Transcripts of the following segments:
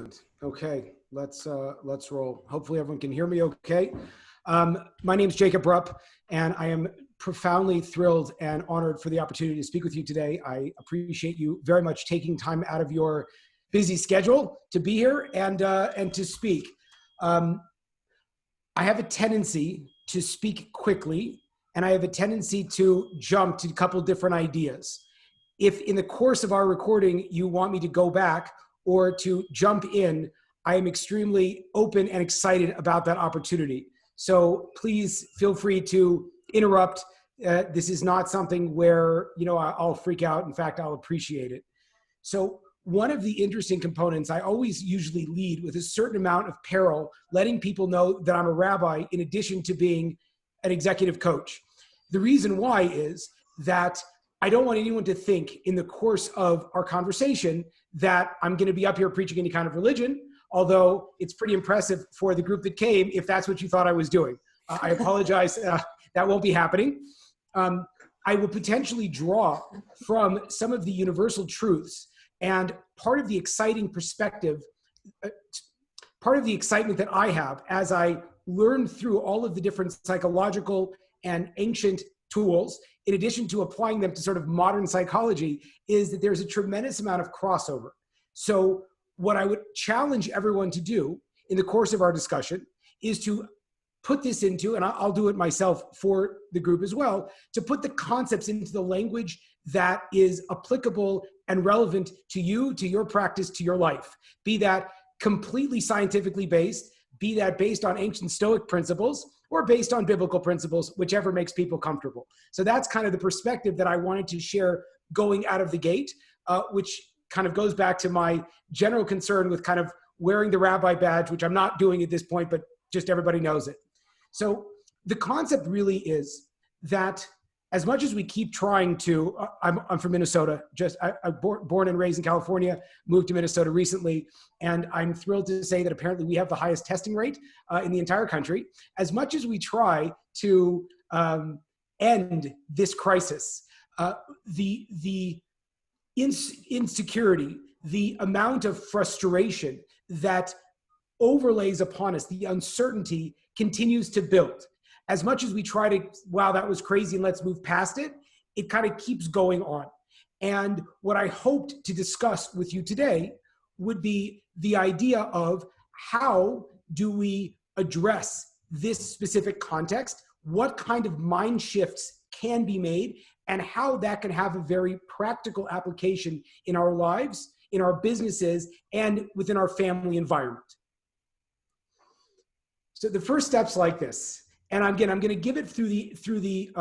Excellent. Okay, let's roll. Hopefully everyone can hear me okay. My name is Jacob Rupp, and I am profoundly thrilled and honored for the opportunity to speak with you today. I appreciate you very much taking time out of your busy schedule to be here and to speak. I have a tendency to speak quickly, and I have a tendency to jump to a couple different ideas. If in the course of our recording you want me to go back or to jump in, I am extremely open and excited about that opportunity. So please feel free to interrupt. This is not something where, I'll freak out. In fact, I'll appreciate it. So one of the interesting components, I always usually lead with a certain amount of peril, letting people know that I'm a rabbi in addition to being an executive coach. The reason why is that I don't want anyone to think in the course of our conversation that I'm going to be up here preaching any kind of religion, although it's pretty impressive for the group that came if that's what you thought I was doing. I apologize. That won't be happening. I will potentially draw from some of the universal truths, and part of the exciting perspective, part of the excitement that I have as I learn through all of the different psychological and ancient tools, in addition to applying them to sort of modern psychology, is that there's a tremendous amount of crossover. So what I would challenge everyone to do in the course of our discussion is to put this into, and I'll do it myself for the group as well, to put the concepts into the language that is applicable and relevant to you, to your practice, to your life. Be that completely scientifically based, be that based on ancient Stoic principles, or based on biblical principles, whichever makes people comfortable. So that's kind of the perspective that I wanted to share going out of the gate, which kind of goes back to my general concern with kind of wearing the rabbi badge, which I'm not doing at this point, but just everybody knows it. So the concept really is that as much as we keep trying to, I'm from Minnesota, I'm born and raised in California, moved to Minnesota recently, and I'm thrilled to say that apparently we have the highest testing rate in the entire country. As much as we try to end this crisis, the insecurity, the amount of frustration that overlays upon us, the uncertainty continues to build. As much as we try to, wow, that was crazy and let's move past it, it kind of keeps going on. And what I hoped to discuss with you today would be the idea of how do we address this specific context, what kind of mind shifts can be made, and how that can have a very practical application in our lives, in our businesses, and within our family environment. So the first step's like this. And again, I'm going to give it through the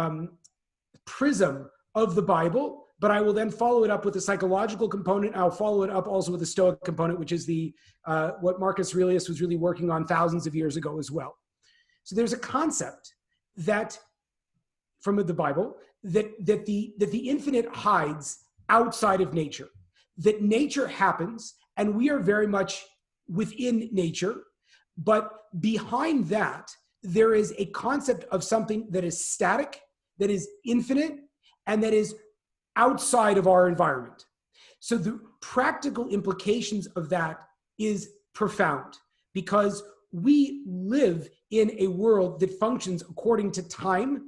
prism of the Bible, but I will then follow it up with a psychological component. I'll follow it up also with a Stoic component, which is what Marcus Aurelius was really working on thousands of years ago as well. So there's a concept that from the Bible that the infinite hides outside of nature, that nature happens and we are very much within nature, but behind that, there is a concept of something that is static, that is infinite, and that is outside of our environment. So the practical implications of that is profound because we live in a world that functions according to time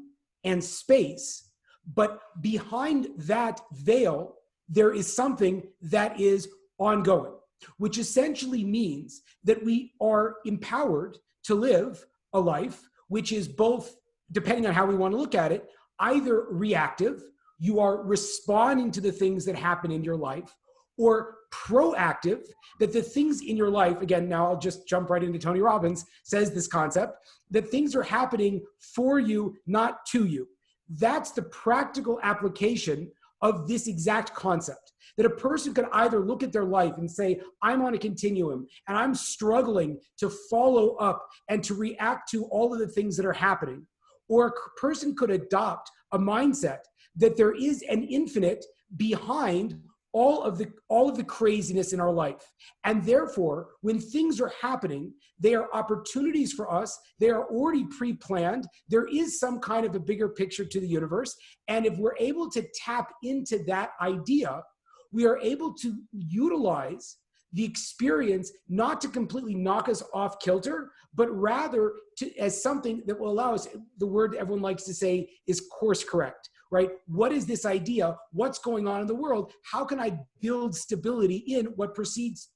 and space, but behind that veil, there is something that is ongoing, which essentially means that we are empowered to live a life which is both, depending on how we want to look at it, either reactive, you are responding to the things that happen in your life, or proactive, that the things in your life, again, now I'll just jump right into Tony Robbins, says this concept, that things are happening for you, not to you. That's the practical application of this exact concept. That a person could either look at their life and say, I'm on a continuum and I'm struggling to follow up and to react to all of the things that are happening. Or a person could adopt a mindset that there is an infinite behind all of the craziness in our life. And therefore, when things are happening, they are opportunities for us. They are already pre-planned. There is some kind of a bigger picture to the universe. And if we're able to tap into that idea, we are able to utilize the experience not to completely knock us off kilter, but rather as something that will allow us, the word everyone likes to say is course correct, right? What is this idea? What's going on in the world? How can I build stability in what proceeds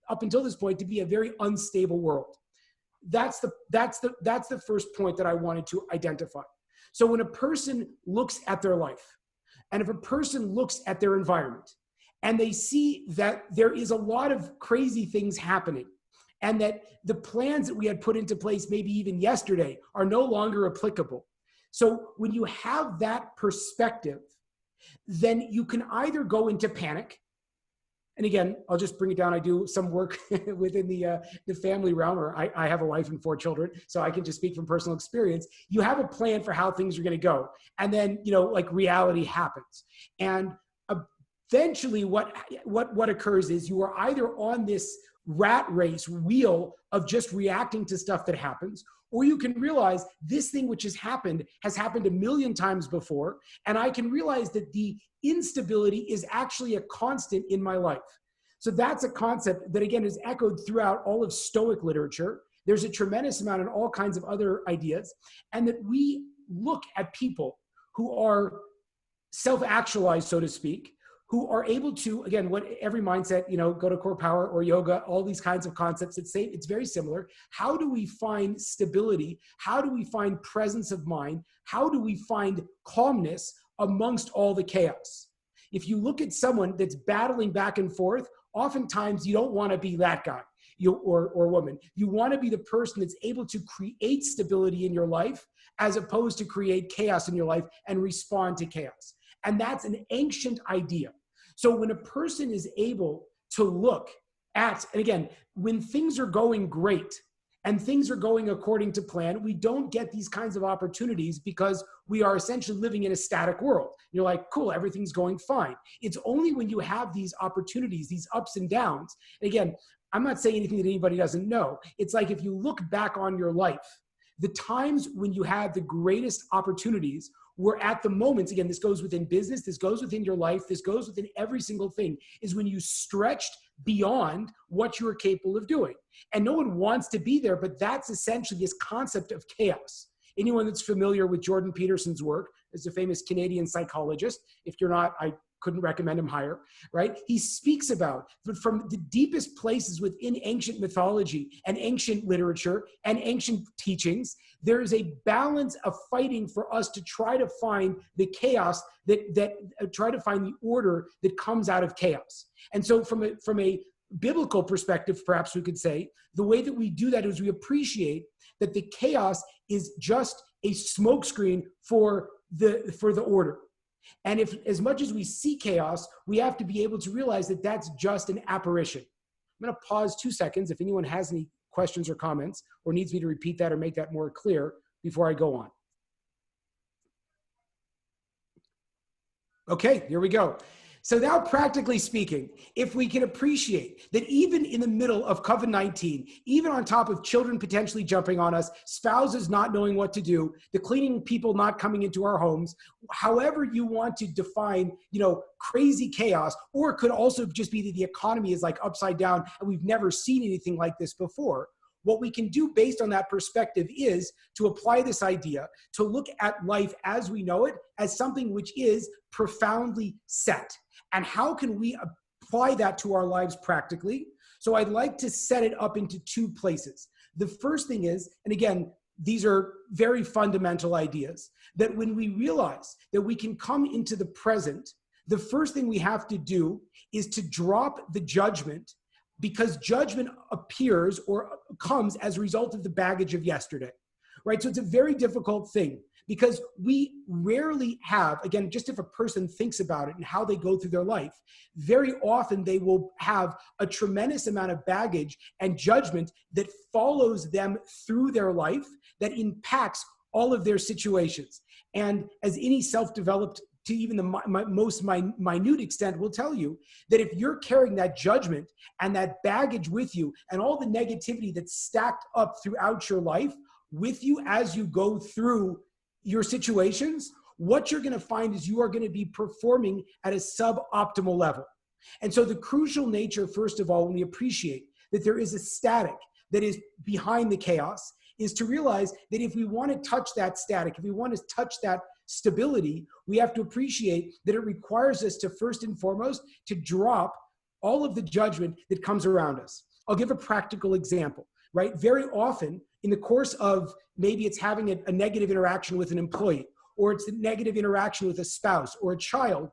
up until this point to be a very unstable world? That's the first point that I wanted to identify. So when a person looks at their life, and if a person looks at their environment, and they see that there is a lot of crazy things happening, and that the plans that we had put into place maybe even yesterday are no longer applicable. So when you have that perspective, then you can either go into panic. And again, I'll just bring it down. I do some work within the family realm, or I have a wife and 4 children, so I can just speak from personal experience. You have a plan for how things are going to go. And then, like reality happens. And eventually what occurs is you are either on this rat race wheel of just reacting to stuff that happens, or you can realize this thing which has happened a million times before, and I can realize that the instability is actually a constant in my life. So that's a concept that, again, is echoed throughout all of Stoic literature. There's a tremendous amount in all kinds of other ideas, and that we look at people who are self-actualized, so to speak, who are able to, again, what every mindset, go to core power or yoga, all these kinds of concepts that say it's very similar. How do we find stability? How do we find presence of mind? How do we find calmness amongst all the chaos? If you look at someone that's battling back and forth, oftentimes you don't want to be that guy or woman. You want to be the person that's able to create stability in your life as opposed to create chaos in your life and respond to chaos. And that's an ancient idea. So when a person is able to look at, and again, when things are going great and things are going according to plan, we don't get these kinds of opportunities because we are essentially living in a static world. You're like, cool, everything's going fine. It's only when you have these opportunities, these ups and downs. And again, I'm not saying anything that anybody doesn't know. It's like if you look back on your life, the times when you had the greatest opportunities were at the moments, again, this goes within business, this goes within your life, this goes within every single thing, is when you stretched beyond what you were capable of doing. And no one wants to be there, but that's essentially this concept of chaos. Anyone that's familiar with Jordan Peterson's work, is a famous Canadian psychologist. If you're not, I couldn't recommend him higher, right? He speaks about, but from the deepest places within ancient mythology and ancient literature and ancient teachings, there is a balance of fighting for us to try to find the chaos try to find the order that comes out of chaos. And so from a biblical perspective, perhaps we could say, the way that we do that is we appreciate that the chaos is just a smokescreen for the order. And if, as much as we see chaos, we have to be able to realize that that's just an apparition. I'm going to pause 2 seconds if anyone has any questions or comments or needs me to repeat that or make that more clear before I go on. Okay, here we go. So now, practically speaking, if we can appreciate that even in the middle of COVID-19, even on top of children potentially jumping on us, spouses not knowing what to do, the cleaning people not coming into our homes, however you want to define, crazy chaos, or it could also just be that the economy is like upside down and we've never seen anything like this before. What we can do based on that perspective is to apply this idea, to look at life as we know it as something which is profoundly set. And how can we apply that to our lives practically? So I'd like to set it up into 2 places. The first thing is, and again, these are very fundamental ideas, that when we realize that we can come into the present, the first thing we have to do is to drop the judgment, because judgment appears or comes as a result of the baggage of yesterday, right? So it's a very difficult thing because we rarely have, again, just if a person thinks about it and how they go through their life, very often they will have a tremendous amount of baggage and judgment that follows them through their life that impacts all of their situations. And as any self-developed to even the most minute extent will tell you that if you're carrying that judgment and that baggage with you and all the negativity that's stacked up throughout your life with you as you go through your situations, what you're going to find is you are going to be performing at a suboptimal level. And so the crucial nature, first of all, when we appreciate that there is a static that is behind the chaos, is to realize that if we want to touch that static, if we want to touch that stability, we have to appreciate that it requires us to first and foremost to drop all of the judgment that comes around us. I'll give a practical example, right? Very often in the course of maybe it's having a negative interaction with an employee, or it's a negative interaction with a spouse or a child,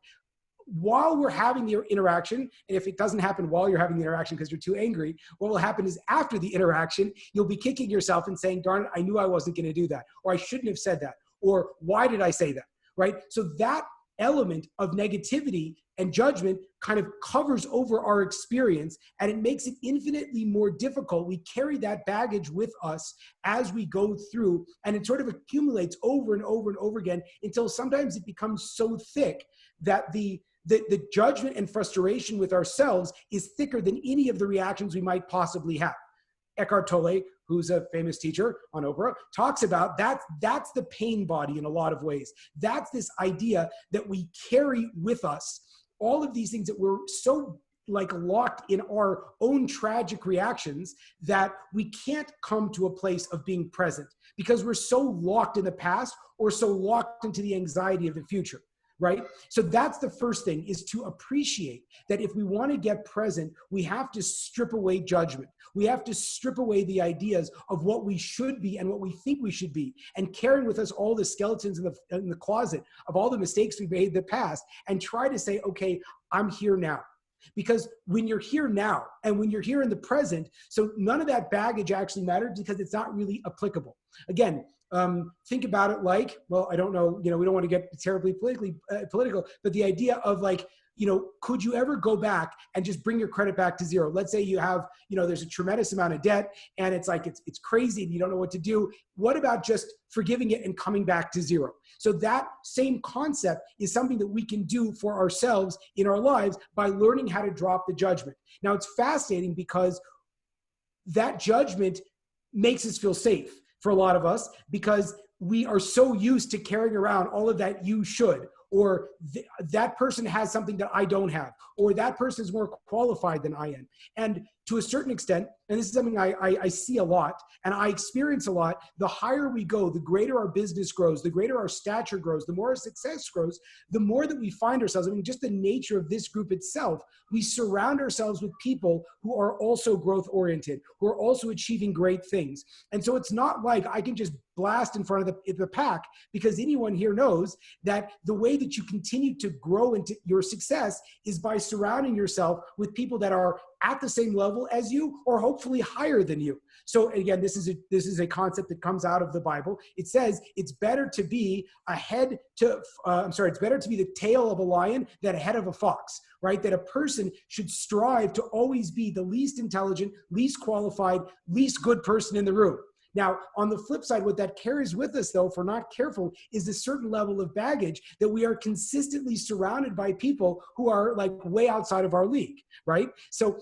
while we're having the interaction, and if it doesn't happen while you're having the interaction because you're too angry, what will happen is after the interaction, you'll be kicking yourself and saying, darn it, I knew I wasn't going to do that, or I shouldn't have said that, or why did I say that, right? So that element of negativity and judgment kind of covers over our experience, and it makes it infinitely more difficult. We carry that baggage with us as we go through, and it sort of accumulates over and over and over again until sometimes it becomes so thick that the judgment and frustration with ourselves is thicker than any of the reactions we might possibly have. Eckhart Tolle, who's a famous teacher on Oprah, talks about that's the pain body in a lot of ways. That's this idea that we carry with us all of these things that we're so locked in our own tragic reactions that we can't come to a place of being present because we're so locked in the past or so locked into the anxiety of the future. Right? So that's the first thing, is to appreciate that if we want to get present, we have to strip away judgment. We have to strip away the ideas of what we should be and what we think we should be, and carrying with us all the skeletons in the closet of all the mistakes we made in the past, and try to say, okay, I'm here now. Because when you're here now and when you're here in the present, so none of that baggage actually matters because it's not really applicable. Again, think about it like, well, I don't know, we don't want to get terribly political, but the idea of could you ever go back and just bring your credit back to zero? Let's say you have, there's a tremendous amount of debt and it's crazy and you don't know what to do. What about just forgiving it and coming back to zero? So that same concept is something that we can do for ourselves in our lives by learning how to drop the judgment. Now, it's fascinating because that judgment makes us feel safe for a lot of us, because we are so used to carrying around all of that you should, or that person has something that I don't have, or that person is more qualified than I am. And to a certain extent, and this is something I see a lot and I experience a lot, the higher we go, the greater our business grows, the greater our stature grows, the more our success grows, the more that we find ourselves, just the nature of this group itself, we surround ourselves with people who are also growth oriented, who are also achieving great things. And so it's not like I can just blast in front of the pack, because anyone here knows that the way that you continue to grow into your success is by surrounding yourself with people that are at the same level as you, or hopefully higher than you. So again, this is a concept that comes out of the Bible. It says it's better to be it's better to be the tail of a lion than a head of a fox, right? That a person should strive to always be the least intelligent, least qualified, least good person in the room. Now, on the flip side, what that carries with us, though, if we're not careful, is a certain level of baggage that we are consistently surrounded by people who are way outside of our league, right? So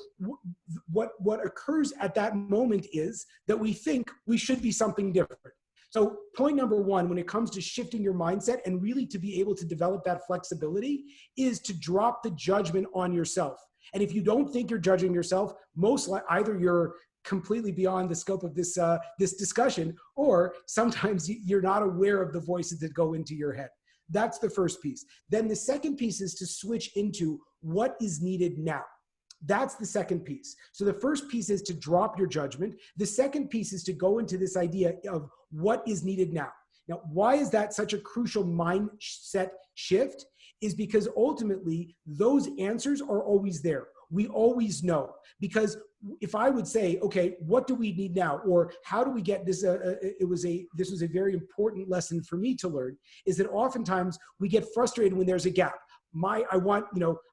what occurs at that moment is that we think we should be something different. So point number one, when it comes to shifting your mindset and really to be able to develop that flexibility, is to drop the judgment on yourself. And if you don't think you're judging yourself, most likely either you're completely beyond the scope of this discussion, or sometimes you're not aware of the voices that go into your head. That's the first piece. Then the second piece is to switch into what is needed now. That's the second piece. So the first piece is to drop your judgment. The second piece is to go into this idea of what is needed now. Now, why is that such a crucial mindset shift? Is because ultimately those answers are always there. We always know, because if I would say, okay, what do we need now? Or how do we get this? This was a very important lesson for me to learn, is that oftentimes we get frustrated when there's a gap. I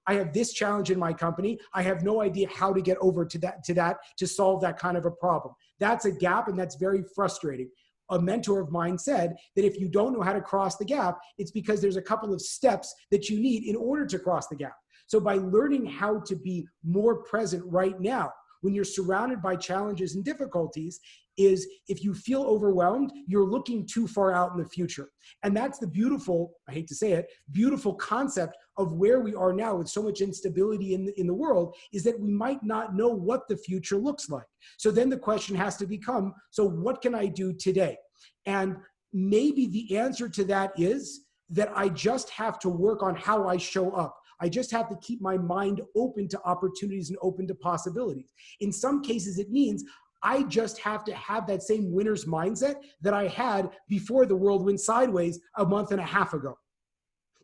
have this challenge in my company. I have no idea how to get over to solve that kind of a problem. That's a gap, and that's very frustrating. A mentor of mine said that if you don't know how to cross the gap, it's because there's a couple of steps that you need in order to cross the gap. So by learning how to be more present right now, when you're surrounded by challenges and difficulties is if you feel overwhelmed, you're looking too far out in the future. And that's the beautiful, I hate to say it, beautiful concept of where we are now with so much instability in the world, is that we might not know what the future looks like. So then the question has to become, so what can I do today? And maybe the answer to that is that I just have to work on how I show up. I just have to keep my mind open to opportunities and open to possibilities. In some cases, it means I just have to have that same winner's mindset that I had before the world went sideways a month and a half ago.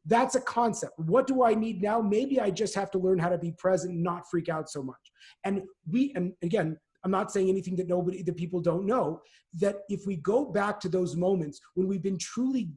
That's a concept. What do I need now? Maybe I just have to learn how to be present and not freak out so much. And again, I'm not saying anything that people don't know, that if we go back to those moments when we've been truly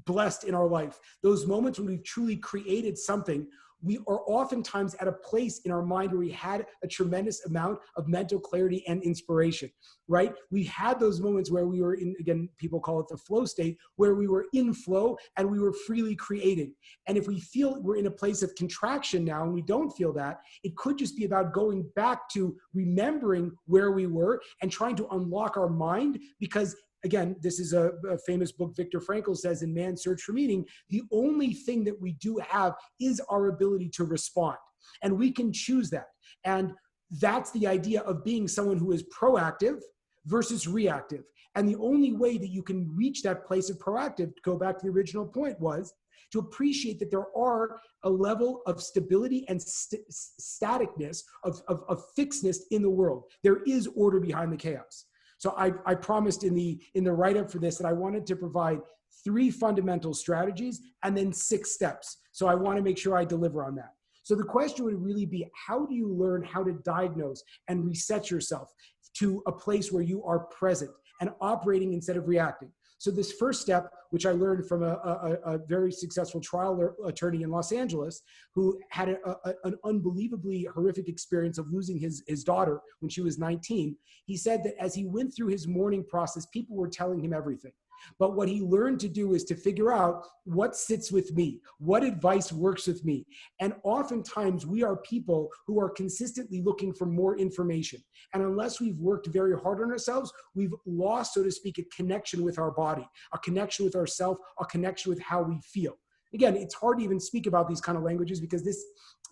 blessed in our life, those moments when we've truly created something, we are oftentimes at a place in our mind where we had a tremendous amount of mental clarity and inspiration, right? We had those moments where we were in, again, people call it the flow state, where we were in flow and we were freely creating. And if we feel we're in a place of contraction now and we don't feel that, it could just be about going back to remembering where we were and trying to unlock our mind, because again, this is a famous book Viktor Frankl says in Man's Search for Meaning, the only thing that we do have is our ability to respond. And we can choose that. And that's the idea of being someone who is proactive versus reactive. And the only way that you can reach that place of proactive, to go back to the original point, was to appreciate that there are a level of stability and staticness, of fixedness in the world. There is order behind the chaos. So I promised in the write-up for this that I wanted to provide 3 fundamental strategies and then 6 steps. So I want to make sure I deliver on that. So the question would really be, how do you learn how to diagnose and reset yourself to a place where you are present and operating instead of reacting? So this first step, which I learned from a very successful trial attorney in Los Angeles, who had an unbelievably horrific experience of losing his daughter when she was 19, he said that as he went through his mourning process, people were telling him everything. But what he learned to do is to figure out what sits with me, what advice works with me. And oftentimes we are people who are consistently looking for more information. And unless we've worked very hard on ourselves, we've lost, so to speak, a connection with our body, a connection with ourselves, a connection with how we feel. Again, it's hard to even speak about these kind of languages because this,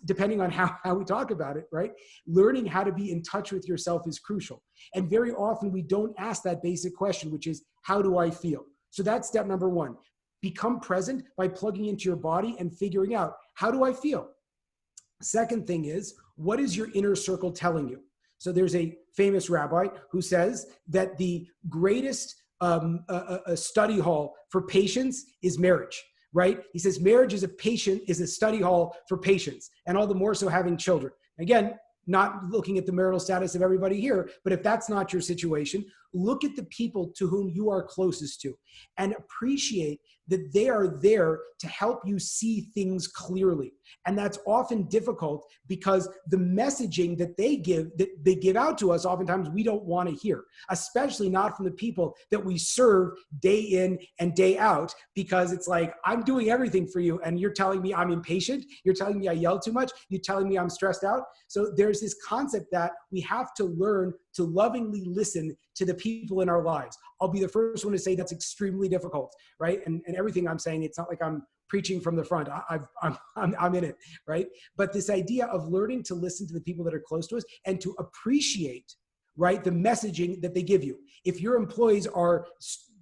depending on how we talk about it, right? Learning how to be in touch with yourself is crucial. And very often we don't ask that basic question, which is, how do I feel? So that's step number 1. Become present by plugging into your body and figuring out, how do I feel? Second thing is, what is your inner circle telling you? So there's a famous rabbi who says that the greatest study hall for patience is marriage. Right? He says marriage is a study hall for patience, and all the more so having children. Again, not looking at the marital status of everybody here, but if that's not your situation, look at the people to whom you are closest to and appreciate that they are there to help you see things clearly. And that's often difficult because the messaging that they give out to us, oftentimes we don't want to hear, especially not from the people that we serve day in and day out, because it's like, I'm doing everything for you and you're telling me I'm impatient, you're telling me I yell too much, you're telling me I'm stressed out. So there's this concept that we have to learn to lovingly listen to the people in our lives. I'll be the first one to say that's extremely difficult, right? And everything I'm saying, it's not like I'm preaching from the front. I'm in it, right? But this idea of learning to listen to the people that are close to us and to appreciate, right, the messaging that they give you. If your employees are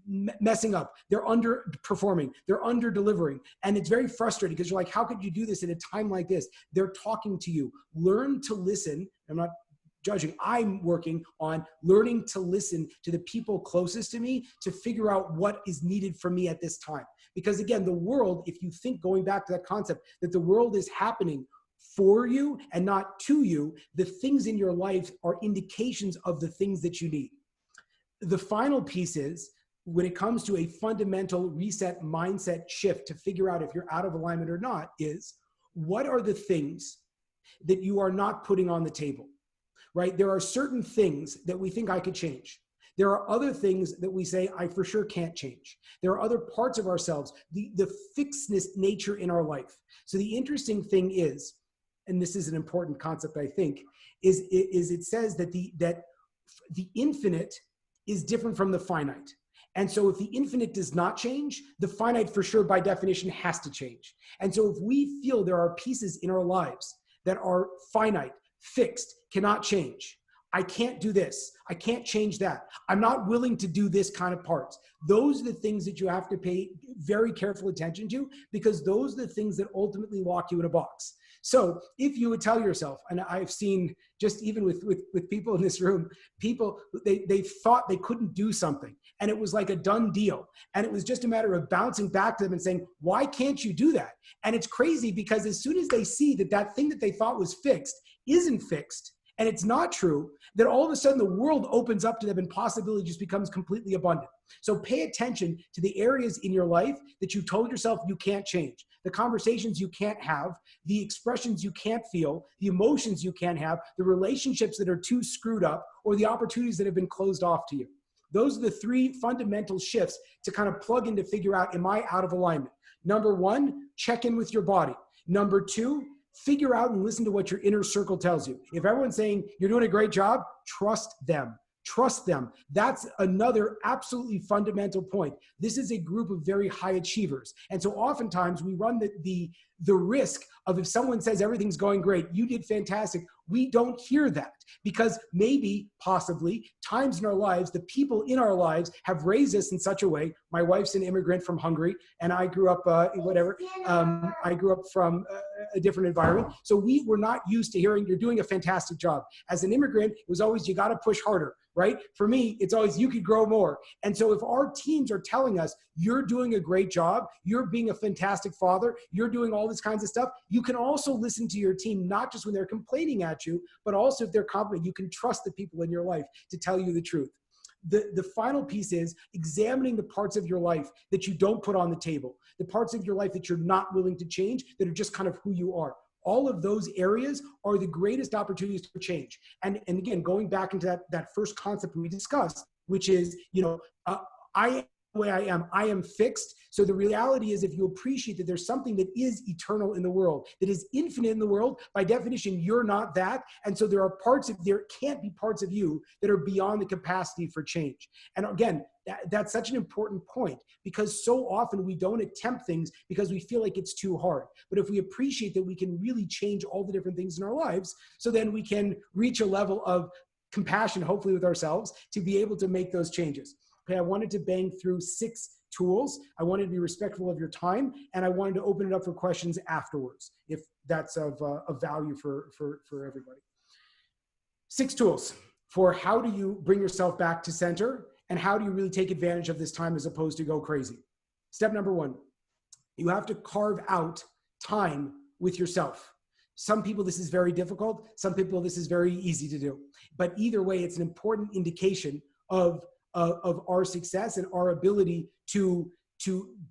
messing up, they're underperforming, they're under delivering, and it's very frustrating because you're like, how could you do this in a time like this? They're talking to you. Learn to listen. I'm not judging. I'm working on learning to listen to the people closest to me to figure out what is needed from me at this time. Because again, the world, if you think, going back to that concept, that the world is happening for you and not to you, the things in your life are indications of the things that you need. The final piece is, when it comes to a fundamental reset mindset shift to figure out if you're out of alignment or not, is what are the things that you are not putting on the table? Right? There are certain things that we think I could change. There are other things that we say, I for sure can't change. There are other parts of ourselves, the fixedness nature in our life. So the interesting thing is, and this is an important concept, I think, is it says that the infinite is different from the finite. And so if the infinite does not change, the finite for sure by definition has to change. And so if we feel there are pieces in our lives that are finite, fixed, cannot change, I can't do this, I can't change that, I'm not willing to do this kind of parts, those are the things that you have to pay very careful attention to, because those are the things that ultimately lock you in a box. So if you would tell yourself, and I've seen just even with people in this room, people, they thought they couldn't do something and it was like a done deal. And it was just a matter of bouncing back to them and saying, why can't you do that? And it's crazy because as soon as they see that that thing that they thought was fixed isn't fixed, and it's not true, that all of a sudden the world opens up to them and possibility just becomes completely abundant. So pay attention to the areas in your life that you told yourself you can't change, the conversations you can't have, the expressions you can't feel, the emotions you can't have, the relationships that are too screwed up, or the opportunities that have been closed off to you. Those are the three fundamental shifts to kind of plug in to figure out, am I out of alignment? Number one, check in with your body. Number two, figure out and listen to what your inner circle tells you. If everyone's saying you're doing a great job, trust them. Trust them. That's another absolutely fundamental point. This is a group of very high achievers. And so oftentimes we run the risk of, if someone says everything's going great, you did fantastic, we don't hear that because maybe, possibly, times in our lives, the people in our lives have raised us in such a way. My wife's an immigrant from Hungary, and I grew up, I grew up from a different environment. So we were not used to hearing, you're doing a fantastic job. As an immigrant, it was always, you got to push harder, right? For me, it's always, you could grow more. And so if our teams are telling us, you're doing a great job, you're being a fantastic father, you're doing all this kinds of stuff, you can also listen to your team, not just when they're complaining at you, but also if they're complimenting. You can trust the people in your life to tell you the truth. The final piece is examining the parts of your life that you don't put on the table, the parts of your life that you're not willing to change, that are just kind of who you are. All of those areas are the greatest opportunities for change. And again, going back into that first concept we discussed, which is, I am the way I am fixed. So the reality is, if you appreciate that there's something that is eternal in the world, that is infinite in the world, by definition, you're not that. And so there can't be parts of you that are beyond the capacity for change. And again, that's such an important point, because so often we don't attempt things because we feel like it's too hard. But if we appreciate that we can really change all the different things in our lives, so then we can reach a level of compassion, hopefully with ourselves, to be able to make those changes. Okay, I wanted to bang through 6 tools. I wanted to be respectful of your time, and I wanted to open it up for questions afterwards, if that's of value for everybody. 6 tools for how do you bring yourself back to center, and how do you really take advantage of this time as opposed to go crazy. Step number 1, you have to carve out time with yourself. Some people, this is very difficult. Some people, this is very easy to do. But either way, it's an important indication of our success and our ability to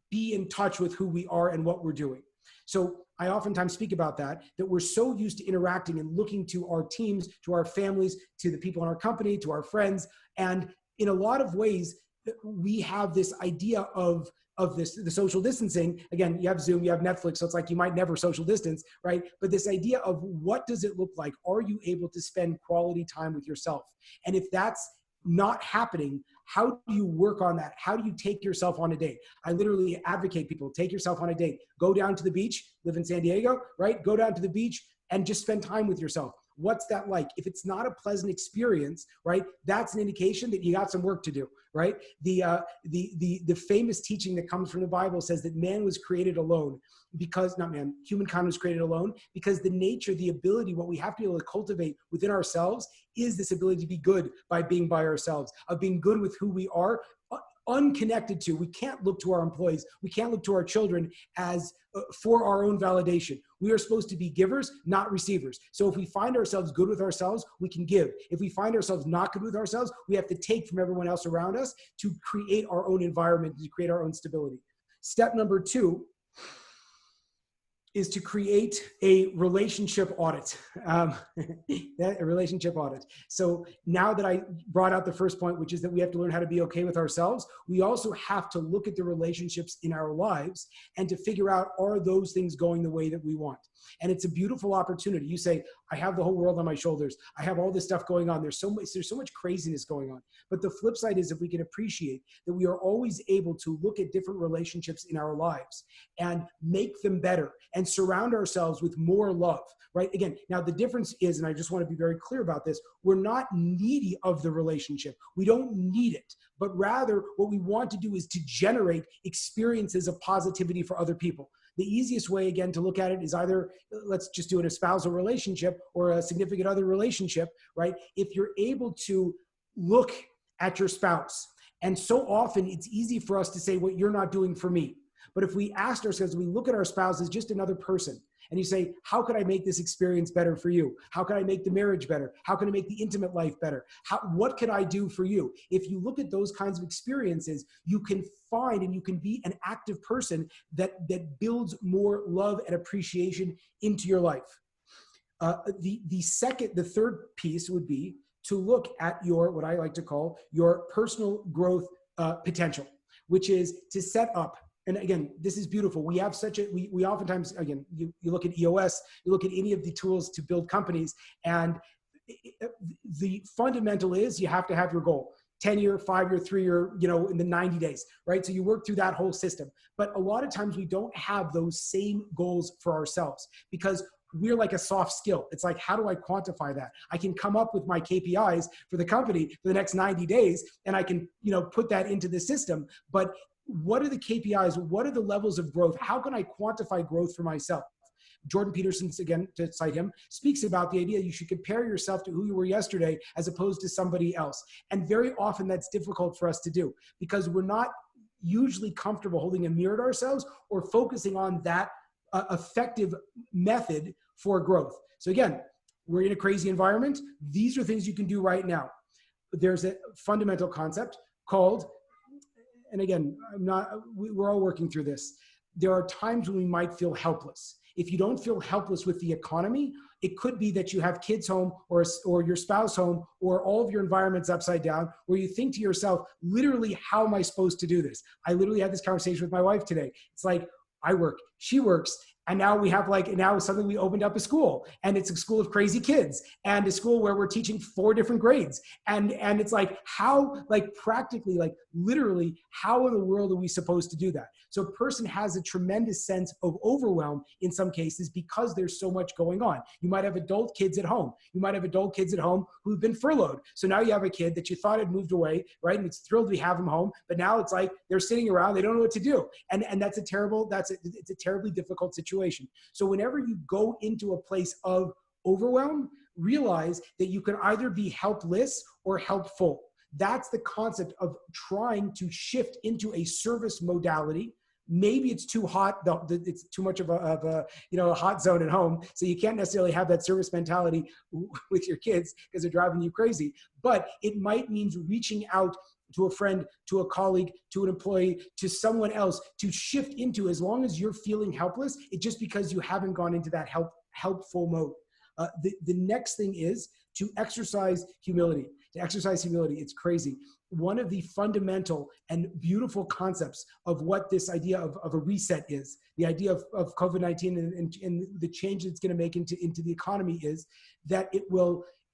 be in touch with who we are and what we're doing. So I oftentimes speak about that we're so used to interacting and looking to our teams, to our families, to the people in our company, to our friends. And in a lot of ways, we have this idea of the social distancing. Again, you have Zoom, you have Netflix, so it's like you might never social distance, right? But this idea of, what does it look like? Are you able to spend quality time with yourself? And if that's not happening, how do you work on that? How do you take yourself on a date? I literally advocate people, take yourself on a date. Go down to the beach, live in San Diego, right? Go down to the beach and just spend time with yourself. What's that like? If it's not a pleasant experience, right, that's an indication that you got some work to do, right? The famous teaching that comes from the Bible says that man was created alone humankind was created alone because the nature, the ability, what we have to be able to cultivate within ourselves is this ability to be good by being by ourselves, of being good with who we are, unconnected to. We can't look to our employees. We can't look to our children as for our own validation. We are supposed to be givers, not receivers. So if we find ourselves good with ourselves, we can give. If we find ourselves not good with ourselves, we have to take from everyone else around us to create our own environment, to create our own stability. Step number 2, is to create a relationship audit. A relationship audit. So now that I brought out the first point, which is that we have to learn how to be okay with ourselves, we also have to look at the relationships in our lives and to figure out, are those things going the way that we want? And it's a beautiful opportunity. You say, I have the whole world on my shoulders. I have all this stuff going on. There's so much craziness going on. But the flip side is, if we can appreciate that we are always able to look at different relationships in our lives and make them better and surround ourselves with more love, right? Again, now the difference is, and I just want to be very clear about this, we're not needy of the relationship. We don't need it, but rather what we want to do is to generate experiences of positivity for other people. The easiest way, again, to look at it is either, let's just do it, a spousal relationship or a significant other relationship, right? If you're able to look at your spouse, and so often it's easy for us to say, what you're not doing for me. But if we asked ourselves, we look at our spouse as just another person, and you say, how could I make this experience better for you? How can I make the marriage better? How can I make the intimate life better? What can I do for you? If you look at those kinds of experiences, you can find and you can be an active person that builds more love and appreciation into your life. The third piece would be to look at your, what I like to call your personal growth potential, which is to set up. And again, this is beautiful. We have we oftentimes, again, you look at EOS, you look at any of the tools to build companies, and the fundamental is you have to have your goal. 10-year, 5-year, 3-year, in the 90 days, right? So you work through that whole system. But a lot of times we don't have those same goals for ourselves because we're like a soft skill. It's like, how do I quantify that? I can come up with my KPIs for the company for the next 90 days, and I can, put that into the system. But what are the KPIs? What are the levels of growth? How can I quantify growth for myself? Jordan Peterson, again, to cite him, speaks about the idea you should compare yourself to who you were yesterday as opposed to somebody else. And very often that's difficult for us to do because we're not usually comfortable holding a mirror to ourselves or focusing on that effective method for growth. So again, we're in a crazy environment. These are things you can do right now. There's a fundamental concept called, and again, we're all working through this. There are times when we might feel helpless. If you don't feel helpless with the economy, it could be that you have kids home or your spouse home or all of your environments upside down where you think to yourself, literally, how am I supposed to do this? I literally had this conversation with my wife today. It's like, I work, she works, and now we have now suddenly we opened up a school, and it's a school of crazy kids and a school where we're teaching 4 different grades. And it's like, how, practically, literally, how in the world are we supposed to do that? So a person has a tremendous sense of overwhelm in some cases because there's so much going on. You might have adult kids at home. You might have adult kids at home who've been furloughed. So now you have a kid that you thought had moved away, right? And it's thrilled to have them home, but now it's like they're sitting around, they don't know what to do. And it's a terribly difficult situation. So whenever you go into a place of overwhelm, realize that you can either be helpless or helpful. That's the concept of trying to shift into a service modality. Maybe it's too hot, it's too much of a hot zone at home, so you can't necessarily have that service mentality with your kids because they're driving you crazy. But it might mean reaching out to a friend, to a colleague, to an employee, to someone else to shift into, as long as you're feeling helpless, it's just because you haven't gone into that helpful mode. The next thing is to exercise humility. It's crazy. One of the fundamental and beautiful concepts of what this idea of a reset is, the idea of COVID-19 and the change it's going to make into the economy is that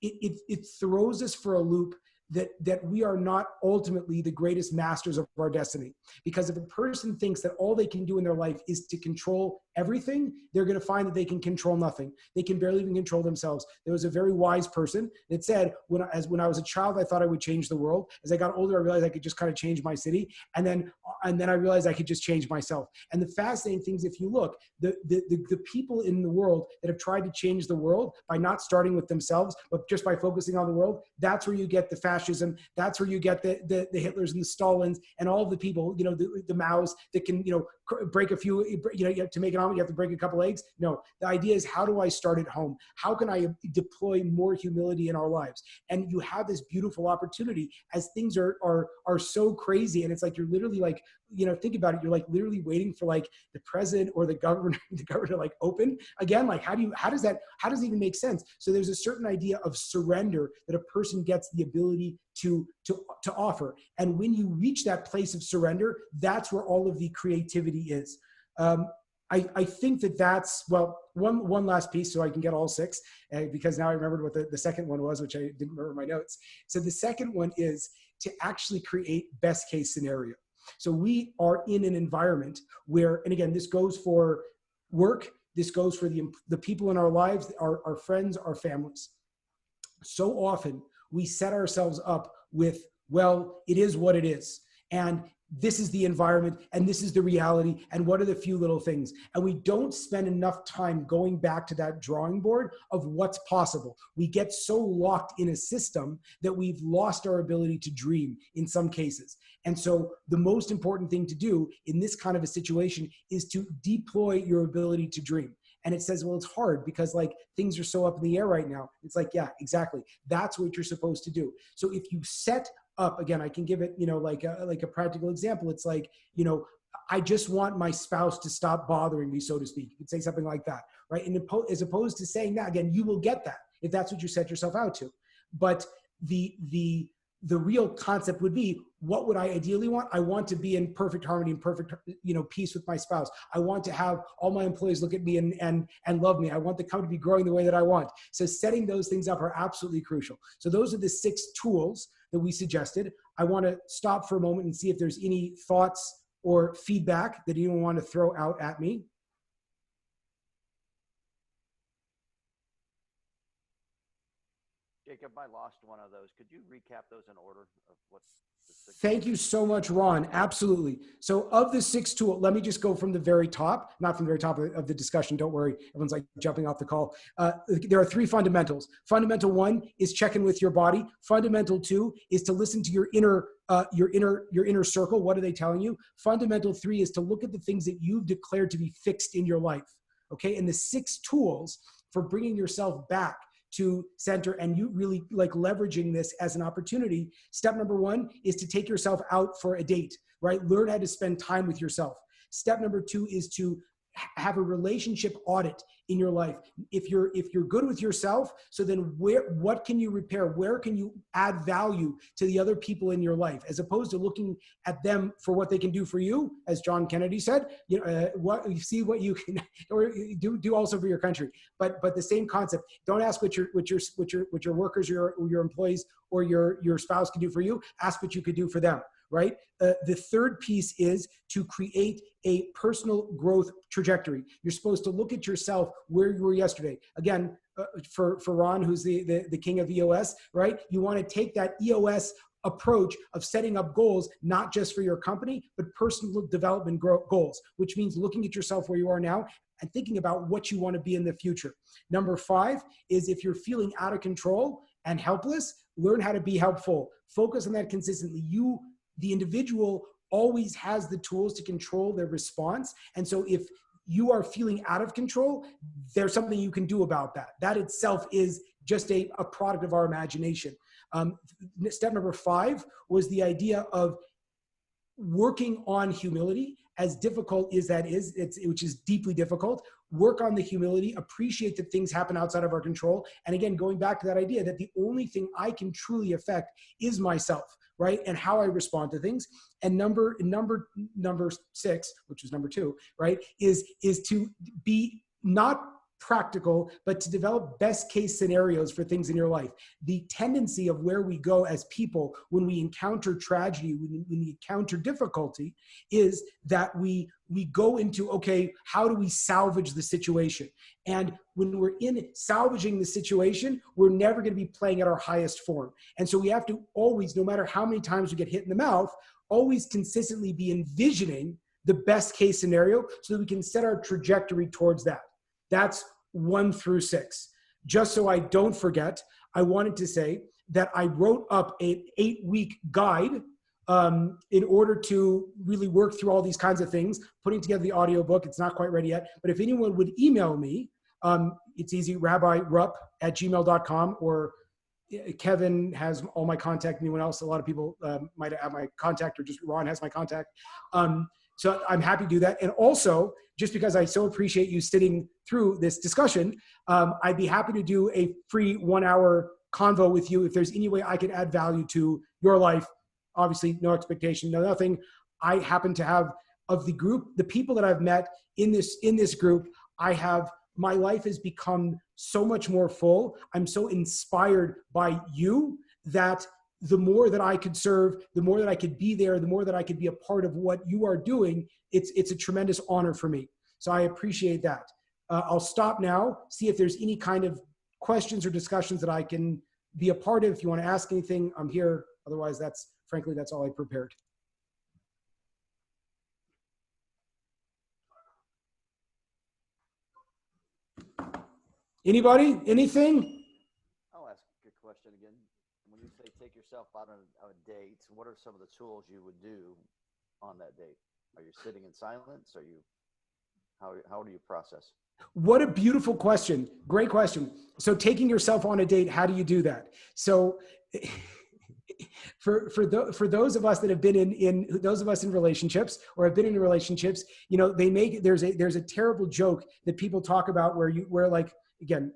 it throws us for a loop that we are not ultimately the greatest masters of our destiny. Because if a person thinks that all they can do in their life is to control everything, they're going to find that they can control nothing. They can barely even control themselves. There was a very wise person that said, when I was a child, I thought I would change the world. As I got older, I realized I could just kind of change my city. And then I realized I could just change myself. And the fascinating thing is, if you look, the people in the world that have tried to change the world by not starting with themselves, but just by focusing on the world, that's where you get the fascism. That's where you get the Hitlers and the Stalins and all of the people, the Maos that can, break a few, you have to make an omelet, you have to break a couple eggs. No, the idea is, how do I start at home? How can I deploy more humility in our lives? And you have this beautiful opportunity as things are so crazy. And it's like, you're literally like, think about it. You're like literally waiting for like the president or the governor to like open again. Like, how does it even make sense? So there's a certain idea of surrender that a person gets the ability to offer. And when you reach that place of surrender, that's where all of the creativity is. I think that's, well, one last piece so I can get all six, because now I remembered what the second one was, which I didn't remember in my notes. So the second one is to actually create best case scenario. So we are in an environment where, and again, this goes for work, this goes for the people in our lives, our friends, our families. So often we set ourselves up with, well, it is what it is. And this is the environment, and this is the reality, and what are the few little things? And we don't spend enough time going back to that drawing board of what's possible. We get so locked in a system that we've lost our ability to dream in some cases. And so the most important thing to do in this kind of a situation is to deploy your ability to dream. And it says, well, it's hard because like things are so up in the air right now. It's like, yeah, exactly. That's what you're supposed to do. So if you set up, again, I can give it, like a practical example. It's like, I just want my spouse to stop bothering me, so to speak. You could say something like that, right? And as opposed to saying that, again, you will get that if that's what you set yourself out to. But the real concept would be, what would I ideally want? I want to be in perfect harmony and perfect, peace with my spouse. I want to have all my employees look at me and love me. I want the company to be growing the way that I want. So setting those things up are absolutely crucial. So those are the 6 tools that we suggested. I want to stop for a moment and see if there's any thoughts or feedback that anyone want to throw out at me. Jacob, I lost one of those. Could you recap those in order of what's the 6? Thank you so much, Ron. Absolutely. So of the 6 tools, let me just go from the very top, not from the very top of the discussion. Don't worry. Everyone's like jumping off the call. There are 3 fundamentals. Fundamental 1 is check in with your body. Fundamental 2 is to listen to your inner circle. What are they telling you? Fundamental 3 is to look at the things that you've declared to be fixed in your life. Okay. And the 6 tools for bringing yourself back to center and you really like leveraging this as an opportunity. Step number 1 is to take yourself out for a date, right? Learn how to spend time with yourself. Step number 2 is to have a relationship audit in your life. If you're good with yourself, so then what can you repair? Where can you add value to the other people in your life, as opposed to looking at them for what they can do for you, as John Kennedy said, what you see, what you can or do also for your country. But the same concept. Don't ask what your workers, your employees, or your spouse can do for you. Ask what you could do for them. Right? The third piece is to create a personal growth trajectory. You're supposed to look at yourself where you were yesterday. Again, for Ron, who's the king of EOS, right? You want to take that EOS approach of setting up goals, not just for your company, but personal development goals, which means looking at yourself where you are now and thinking about what you want to be in the future. Number 5 is, if you're feeling out of control and helpless, learn how to be helpful. Focus on that consistently. The individual always has the tools to control their response. And so if you are feeling out of control, there's something you can do about that. That itself is just a product of our imagination. Step number 5 was the idea of working on humility, as difficult as that is, which is deeply difficult. Work on the humility, appreciate that things happen outside of our control. And again, going back to that idea that the only thing I can truly affect is myself, right? And how I respond to things. And number 6, which was number 2, right, is to be not practical, but to develop best case scenarios for things in your life. The tendency of where we go as people when we encounter tragedy, when we encounter difficulty, is that we go into, okay, how do we salvage the situation? And when we're in salvaging the situation, we're never going to be playing at our highest form. And so we have to always, no matter how many times we get hit in the mouth, always consistently be envisioning the best case scenario so that we can set our trajectory towards that. That's 1 through 6. Just so I don't forget, I wanted to say that I wrote up an 8-week guide in order to really work through all these kinds of things, putting together the audiobook. It's not quite ready yet, but if anyone would email me, it's easy, rabbirupp@gmail.com, or Kevin has all my contact. Anyone else? A lot of people might have my contact, or just Ron has my contact. So I'm happy to do that. And also, just because I so appreciate you sitting through this discussion, I'd be happy to do a free 1-hour convo with you if there's any way I can add value to your life. Obviously, no expectation, no nothing. I happen to have, of the group, the people that I've met in this group, my life has become so much more full. I'm so inspired by you that the more that I could serve, the more that I could be there, the more that I could be a part of what you are doing, it's a tremendous honor for me. So I appreciate that. I'll stop now, see if there's any kind of questions or discussions that I can be a part of. If you want to ask anything, I'm here. Otherwise, frankly, that's all I prepared. Anybody? Anything? I'll ask a question again. When you say take yourself out on a date, what are some of the tools you would do on that date? Are you sitting in silence? How do you process? What a beautiful question. Great question. So taking yourself on a date, how do you do that? So for those of us that have been in those of us in relationships or have been in relationships, there's a terrible joke that people talk about where like, again,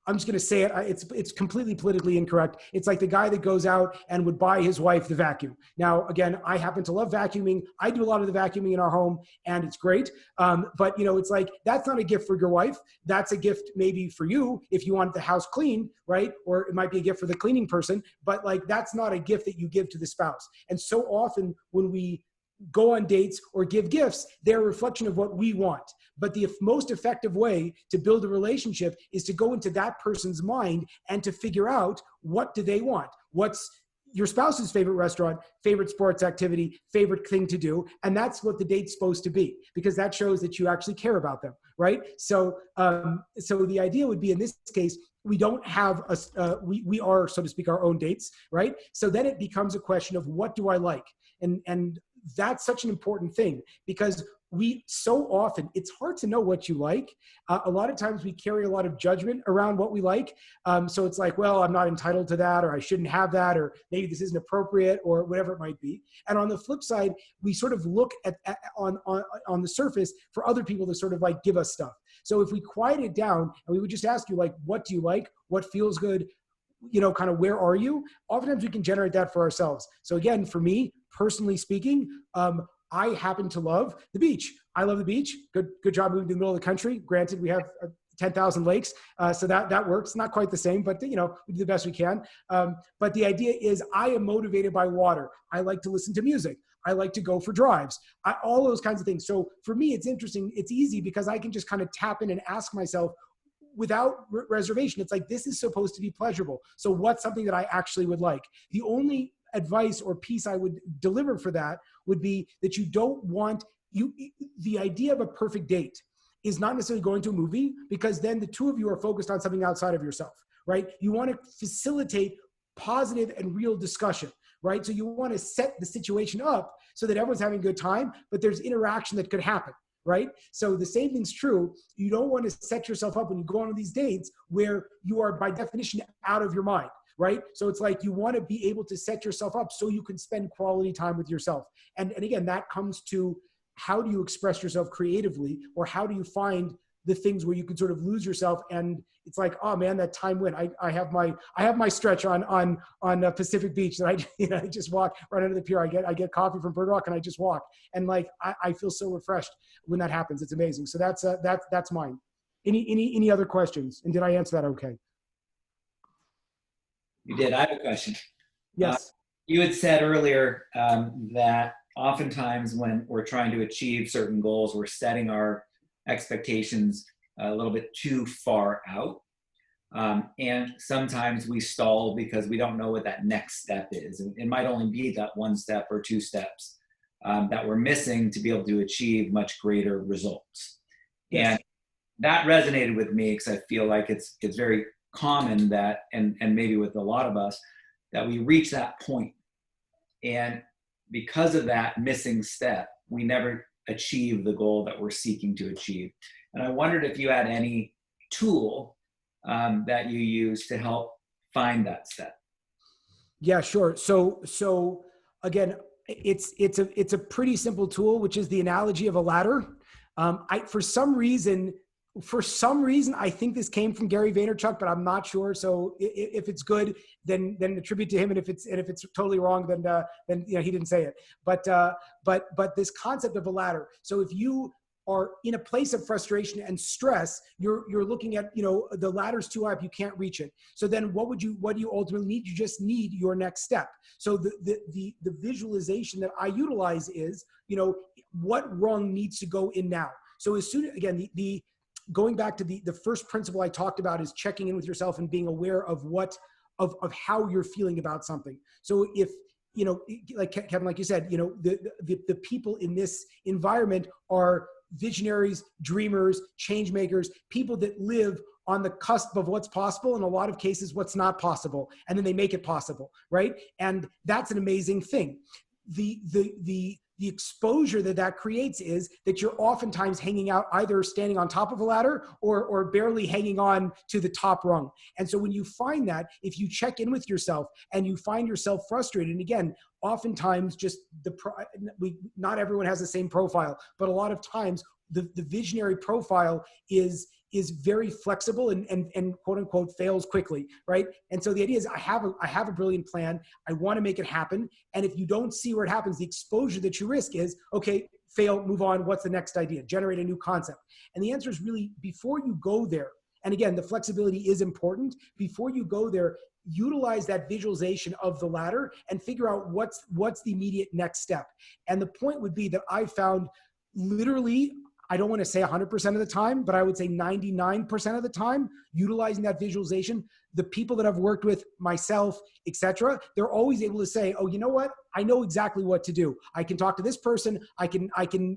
I'm just going to say it. It's completely politically incorrect. It's like the guy that goes out and would buy his wife the vacuum. Now, again, I happen to love vacuuming. I do a lot of the vacuuming in our home, and it's great. But it's like, that's not a gift for your wife. That's a gift maybe for you if you want the house clean, right? Or it might be a gift for the cleaning person. But like, that's not a gift that you give to the spouse. And so often when we go on dates or give gifts, they're a reflection of what we want. But the most effective way to build a relationship is to go into that person's mind and to figure out, what do they want? What's your spouse's favorite restaurant, favorite sports activity, favorite thing to do? And that's what the date's supposed to be, because that shows that you actually care about them, right? So the idea would be, in this case, we don't have we are, so to speak, our own dates, right? So then it becomes a question of, what do I like? And that's such an important thing, because we so often, it's hard to know what you like. A lot of times we carry a lot of judgment around what we like. So it's like, well, I'm not entitled to that, or I shouldn't have that, or maybe this isn't appropriate, or whatever it might be. And on the flip side, we sort of look on the surface for other people to sort of like give us stuff. So if we quiet it down and we would just ask you, like, what do you like? What feels good? Kind of, where are you? Oftentimes we can generate that for ourselves. So again, for me, personally speaking, I happen to love the beach. I love the beach. Good job moving to the middle of the country. Granted, we have 10,000 lakes, so that works. Not quite the same, but we do the best we can. But the idea is, I am motivated by water. I like to listen to music. I like to go for drives. All those kinds of things. So for me, it's interesting. It's easy because I can just kind of tap in and ask myself, without reservation. It's like, this is supposed to be pleasurable. So what's something that I actually would like? The only advice or piece I would deliver for that would be that you don't want the idea of a perfect date is not necessarily going to a movie, because then the two of you are focused on something outside of yourself, right? You want to facilitate positive and real discussion, right? So you want to set the situation up so that everyone's having a good time, but there's interaction that could happen, right? So the same thing's true. You don't want to set yourself up when you go on these dates where you are by definition out of your mind, right? So it's like, you want to be able to set yourself up so you can spend quality time with yourself. And again, that comes to, how do you express yourself creatively, or how do you find the things where you can sort of lose yourself? And it's like, oh man, that time went. I have my stretch on Pacific Beach that I just walk right under the pier. I get coffee from Bird Rock and I just walk, and like I feel so refreshed when that happens. It's amazing. So that's mine. Any other questions? And did I answer that okay? You did. I have a question. Yes. You had said earlier that oftentimes when we're trying to achieve certain goals, we're setting our expectations a little bit too far out. And sometimes we stall because we don't know what that next step is. It might only be that one step or two steps that we're missing to be able to achieve much greater results. Yes. And that resonated with me because I feel like it's very common that, and maybe with a lot of us, that we reach that point. And because of that missing step, we never achieve the goal that we're seeking to achieve. And I wondered if you had any tool that you use to help find that step. Yeah, sure. So again, it's a pretty simple tool, which is the analogy of a ladder. For some reason, I think this came from Gary Vaynerchuk, but I'm not sure. So if it's good, then attribute to him, and if it's totally wrong, then he didn't say it. But this concept of a ladder. So if you are in a place of frustration and stress, you're looking at, the ladder's too high up, you can't reach it. So then what do you ultimately need? You just need your next step. So the visualization that I utilize is, what rung needs to go in now. So as soon, again, going back to the first principle I talked about is checking in with yourself and being aware of of how you're feeling about something. So if, like Kevin, like you said, the people in this environment are visionaries, dreamers, change makers, people that live on the cusp of what's possible, in a lot of cases, what's not possible. And then they make it possible, right? And that's an amazing thing. The exposure that creates is that you're oftentimes hanging out, either standing on top of a ladder or barely hanging on to the top rung. And so when you find that, if you check in with yourself and you find yourself frustrated, and again, oftentimes just not everyone has the same profile, but a lot of times the visionary profile is very flexible and quote unquote fails quickly, right? And so the idea is I have a brilliant plan. I want to make it happen. And if you don't see where it happens, the exposure that you risk is, okay, fail, move on. What's the next idea? Generate a new concept. And the answer is really, before you go there, and again, the flexibility is important. Before you go there, utilize that visualization of the ladder and figure out what's the immediate next step. And the point would be that I found literally, I don't want to say 100% of the time, but I would say 99% of the time, utilizing that visualization, the people that I've worked with, myself, etc., they're always able to say, oh, you know what? I know exactly what to do. I can talk to this person. I can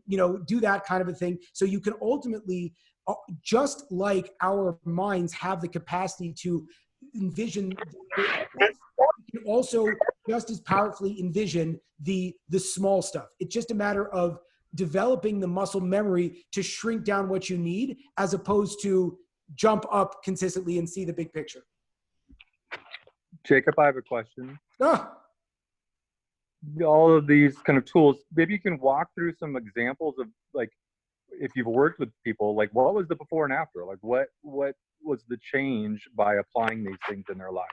do that kind of a thing. So you can ultimately, just like our minds have the capacity to envision, you can also just as powerfully envision the small stuff. It's just a matter of developing the muscle memory to shrink down what you need, as opposed to jump up consistently and see the big picture. Jacob, I have a question. Ah. All of these kind of tools, maybe you can walk through some examples of, like, if you've worked with people, like, what was the before and after? Like, what was the change by applying these things in their life?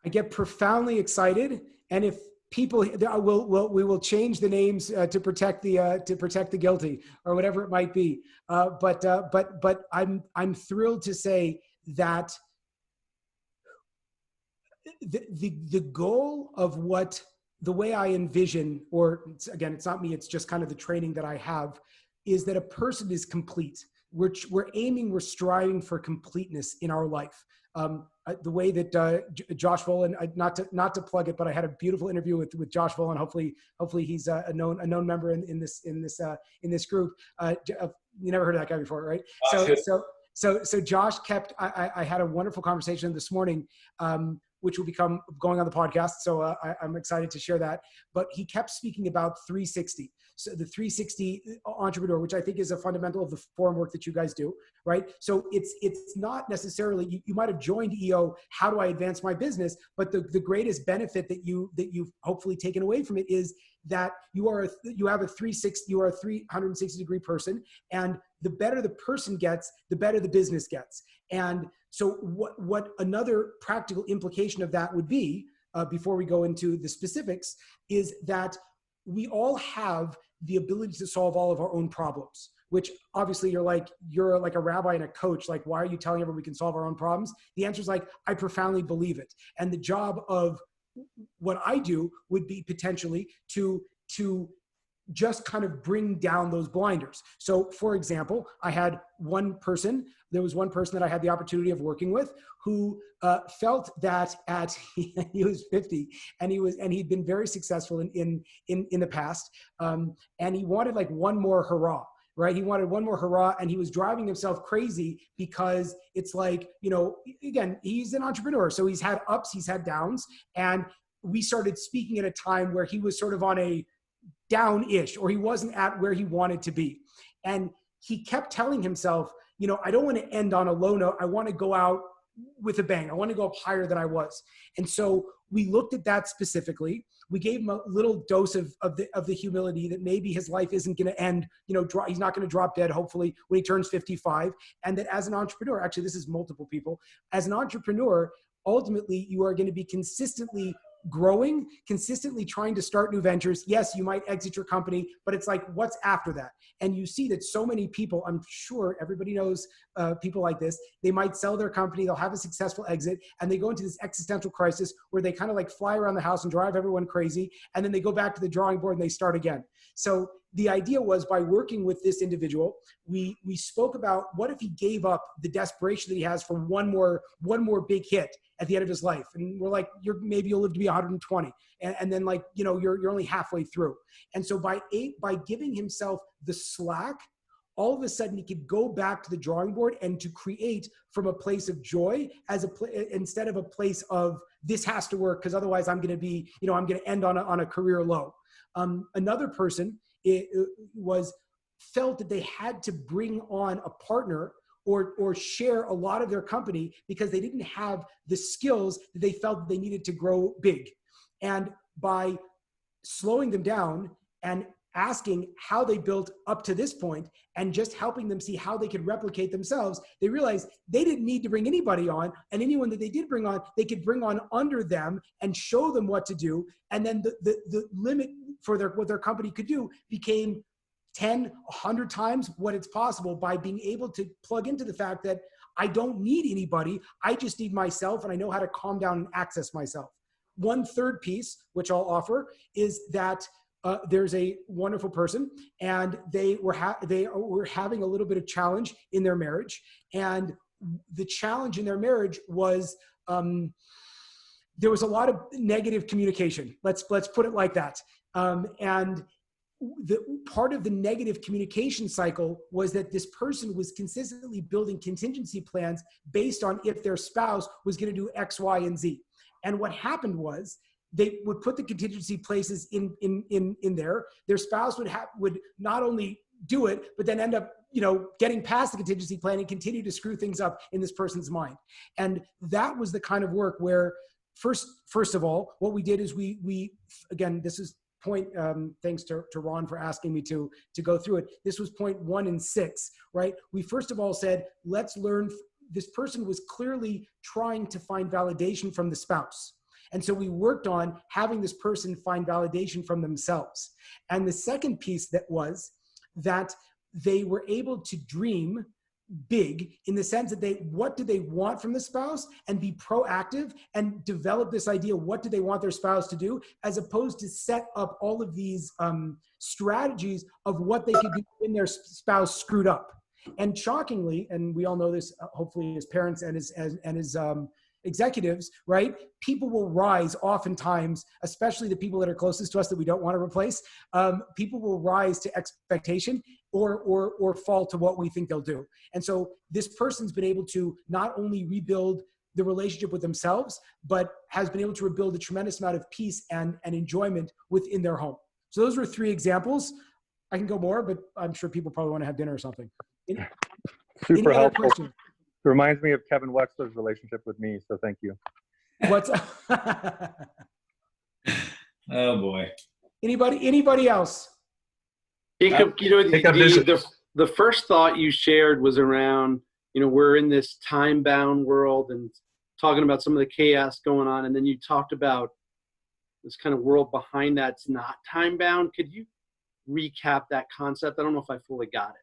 I get profoundly excited, and if people, we will change the names to protect the guilty, or whatever it might be. But I'm thrilled to say that the goal of the way I envision, or again, it's not me, it's just kind of the training that I have, is that a person is complete. We're striving for completeness in our life. The way that Josh Volan, not to plug it, but I had a beautiful interview with Josh Volan. Hopefully he's a known member in this group. You never heard of that guy before, right? So Josh kept. I had a wonderful conversation this morning, which will become going on the podcast. So I'm excited to share that. But he kept speaking about 360. So the 360 entrepreneur, which I think is a fundamental of the forum work that you guys do, right? So it's not necessarily, you might have joined EO, how do I advance my business? But the greatest benefit that you've hopefully taken away from it is that you are a 360 degree person, and the better the person gets, the better the business gets. And so what another practical implication of that would be, before we go into the specifics, is that we all have the ability to solve all of our own problems, which obviously you're like a rabbi and a coach. Like, why are you telling everyone we can solve our own problems? The answer is, like, I profoundly believe it. And the job of what I do would be potentially to just kind of bring down those blinders. So for example, there was one person that I had the opportunity of working with who felt that he was 50 and he'd been very successful in the past. And he wanted like one more hurrah. right? He wanted one more hurrah, and he was driving himself crazy because it's like, you know, again, he's an entrepreneur. So he's had ups, he's had downs. And we started speaking at a time where he was sort of on a down-ish, or he wasn't at where he wanted to be. And he kept telling himself, you know, I don't want to end on a low note. I want to go out with a bang. I want to go up higher than I was. And so we looked at that specifically. We gave him a little dose of the humility that maybe his life isn't going to end, you know, he's not going to drop dead, hopefully, when he turns 55. And that as an entrepreneur, actually, this is multiple people, as an entrepreneur, ultimately, you are going to be consistently growing, consistently trying to start new ventures. Yes, you might exit your company, but it's like, what's after that? And you see that so many people, I'm sure everybody knows people like this, they might sell their company, they'll have a successful exit, and they go into this existential crisis where they kind of like fly around the house and drive everyone crazy, and then they go back to the drawing board and they start again. So the idea was, by working with this individual, we spoke about what if he gave up the desperation that he has for one more big hit at the end of his life. And we're like, maybe you'll live to be 120. And then, like, you know, you're only halfway through. And so by giving himself the slack, all of a sudden he could go back to the drawing board and to create from a place of joy instead of a place of, this has to work because otherwise I'm going to be, you know, I'm going to end on a career low. Another person felt that they had to bring on a partner or share a lot of their company because they didn't have the skills that they felt that they needed to grow big. And by slowing them down and asking how they built up to this point and just helping them see how they could replicate themselves, they realized they didn't need to bring anybody on, and anyone that they did bring on, they could bring on under them and show them what to do. And then the limit for what their company could do became 10, 100 times what it's possible by being able to plug into the fact that I don't need anybody. I just need myself, and I know how to calm down and access myself. One third piece, which I'll offer, is that there's a wonderful person, and they were having a little bit of challenge in their marriage. And the challenge in their marriage was there was a lot of negative communication. Let's put it like that. And the part of the negative communication cycle was that this person was consistently building contingency plans based on if their spouse was going to do X, Y, and Z. And what happened was they would put the contingency places in there. Their spouse would not only do it, but then end up, you know, getting past the contingency plan and continue to screw things up in this person's mind. And that was the kind of work where first of all, what we did is we again, this is point, thanks to Ron for asking me to go through it. This was point 1 and 6, right? We first of all said, let's learn. This person was clearly trying to find validation from the spouse. And so we worked on having this person find validation from themselves. And the second piece that was that they were able to dream big in the sense that what do they want from the spouse, and be proactive and develop this idea, what do they want their spouse to do, as opposed to set up all of these strategies of what they could do when their spouse screwed up. And shockingly, and we all know this, hopefully as parents and as executives, right? People will rise oftentimes, especially the people that are closest to us that we don't want to replace. People will rise to expectation or fall to what we think they'll do. And so this person's been able to not only rebuild the relationship with themselves, but has been able to rebuild a tremendous amount of peace and enjoyment within their home. So those were 3 examples. I can go more, but I'm sure people probably want to have dinner or something. Super any helpful. Questions? It reminds me of Kevin Wexler's relationship with me, so thank you. What's Oh boy. Anybody else? Jacob, you know, Bishop. the first thought you shared was around, you know, we're in this time-bound world and talking about some of the chaos going on, and then you talked about this kind of world behind that's not time-bound. Could you recap that concept? I don't know if I fully got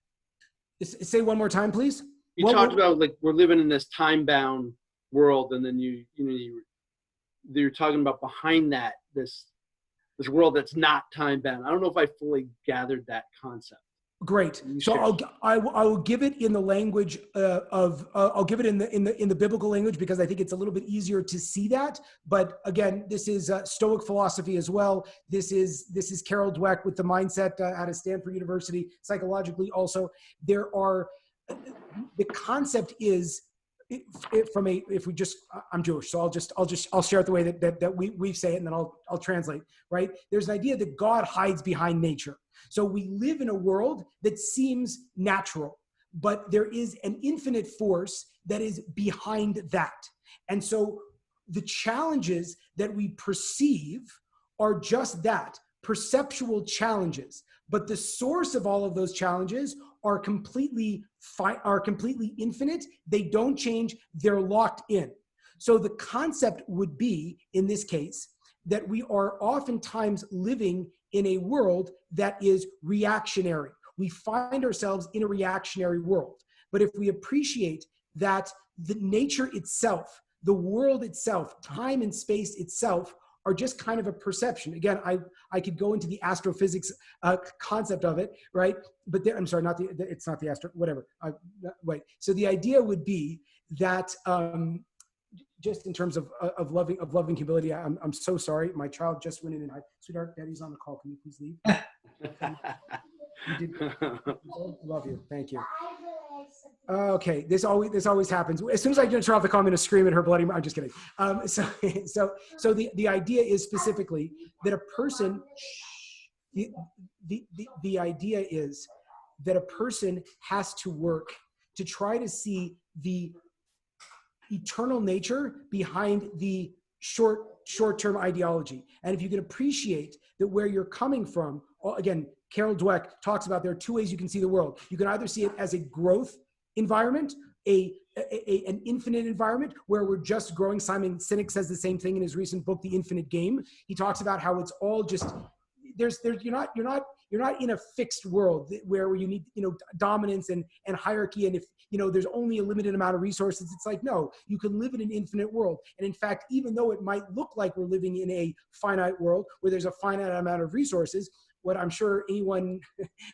it. Say one more time, please. You talked about, like, we're living in this time-bound world, and then you're talking about behind that this world that's not time-bound. I don't know if I fully gathered that concept. Great. You So share. I will give it in the language I'll give it in the biblical language, because I think it's a little bit easier to see that. But again, this is Stoic philosophy as well. This is Carol Dweck with the mindset out of Stanford University. Psychologically, also there are the concept is if we just I'm Jewish, so I'll share it the way that we say it, and then I'll translate. Right? There's an idea that God hides behind nature. So we live in a world that seems natural, but there is an infinite force that is behind that. And so the challenges that we perceive are just that, perceptual challenges. But the source of all of those challenges are completely infinite. They don't change. They're locked in. So the concept would be, in this case, that we are oftentimes living in a world that is reactionary. We find ourselves in a reactionary world. But if we appreciate that the nature itself, the world itself, time and space itself are just kind of a perception. Again, I could go into the astrophysics concept of it, right? But I'm sorry, it's not the astro, whatever. Wait. So the idea would be that just in terms of loving humility, I'm so sorry. My child just went in and sweetheart, Daddy's on the call. Can you please leave? You did. Love you. Thank you. Okay, this always happens. As soon as I turn off the call, I'm going to scream at her bloody. I'm just kidding. So the idea is specifically that a person. The idea is that a person has to work to try to see the eternal nature behind the short-term ideology. And if you can appreciate that where you're coming from, again, Carol Dweck talks about there are two ways you can see the world. You can either see it as a growth environment, an infinite environment where we're just growing. Simon Sinek says the same thing in his recent book, The Infinite Game. He talks about how it's all just you're not in a fixed world where you need dominance and hierarchy, and if there's only a limited amount of resources. It's like, no, you can live in an infinite world. And in fact, even though it might look like we're living in a finite world where there's a finite amount of resources, what I'm sure anyone